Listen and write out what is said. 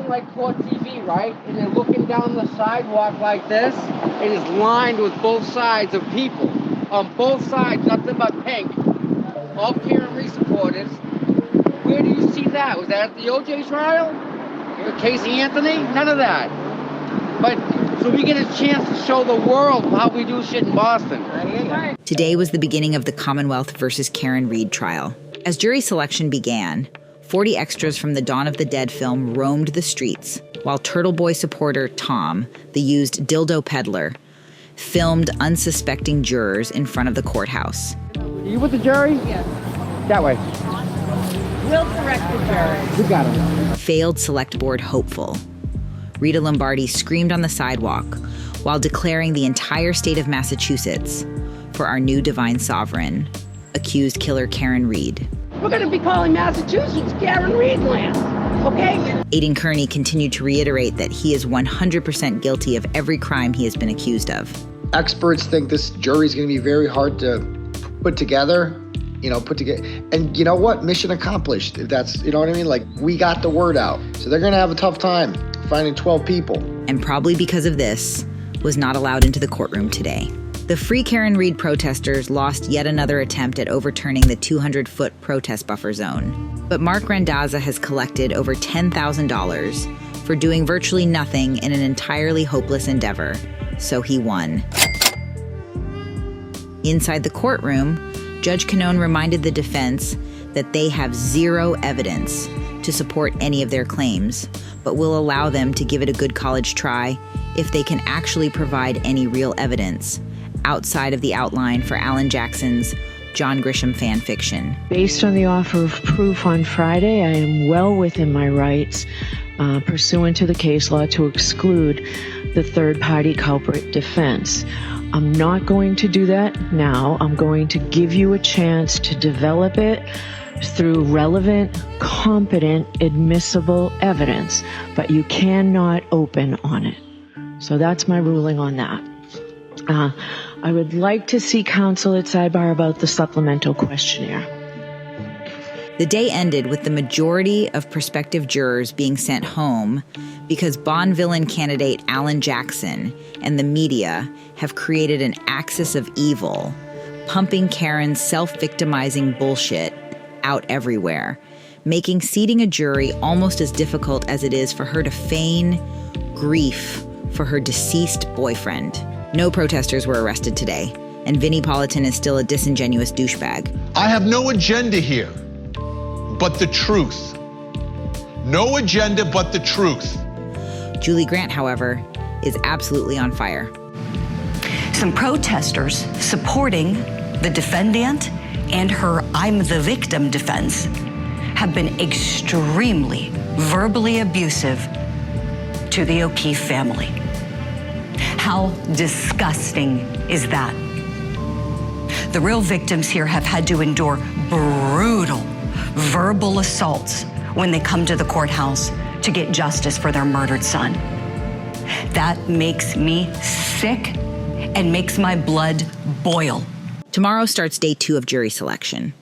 watching like court TV, right? And they're looking down the sidewalk like this. It is lined with both sides of people. On both sides, nothing but pink. All Karen Reed supporters. Where do you see that? Was that at the OJ trial? With Casey Anthony? None of that. But so we get a chance to show the world how we do shit in Boston. Today was the beginning of the Commonwealth versus Karen Reed trial. As jury selection began, 40 extras from the Dawn of the Dead film roamed the streets, while Turtle Boy supporter Tom, the used dildo peddler, filmed unsuspecting jurors in front of the courthouse. Are you with the jury? Yes. That way. We'll correct the jury. We got him. Failed select board hopeful. Rita Lombardi screamed on the sidewalk while declaring the entire state of Massachusetts for our new divine sovereign, accused killer Karen Reed. We're going to be calling Massachusetts Karen Reed land, okay? Aidan Kearney continued to reiterate that he is 100% guilty of every crime he has been accused of. Experts think this jury is going to be very hard to put together. And you know what? Mission accomplished. If that's, you know what I mean? Like, we got the word out. So they're going to have a tough time finding 12 people. And probably because of this, was not allowed into the courtroom today. The Free Karen Reed protesters lost yet another attempt at overturning the 200-foot protest buffer zone. But Mark Randazza has collected over $10,000 for doing virtually nothing in an entirely hopeless endeavor. So he won. Inside the courtroom, Judge Condone reminded the defense that they have zero evidence to support any of their claims, but will allow them to give it a good college try if they can actually provide any real evidence outside of the outline for Alan Jackson's John Grisham fan fiction. Based on the offer of proof on Friday, I am well within my rights, pursuant to the case law, to exclude the third-party culprit defense. I'm not going to do that now. I'm going to give you a chance to develop it through relevant, competent, admissible evidence, but you cannot open on it. So that's my ruling on that. I would like to see counsel at sidebar about the supplemental questionnaire. The day ended with the majority of prospective jurors being sent home because Bond villain candidate Alan Jackson and the media have created an axis of evil, pumping Karen's self-victimizing bullshit out everywhere, making seating a jury almost as difficult as it is for her to feign grief for her deceased boyfriend. No protesters were arrested today, and Vinnie Politan is still a disingenuous douchebag. I have no agenda here but the truth. No agenda but the truth. Julie Grant, however, is absolutely on fire. Some protesters supporting the defendant and her I'm the victim defense have been extremely verbally abusive to the O'Keefe family. How disgusting is that? The real victims here have had to endure brutal verbal assaults when they come to the courthouse to get justice for their murdered son. That makes me sick and makes my blood boil. Tomorrow starts day 2 of jury selection.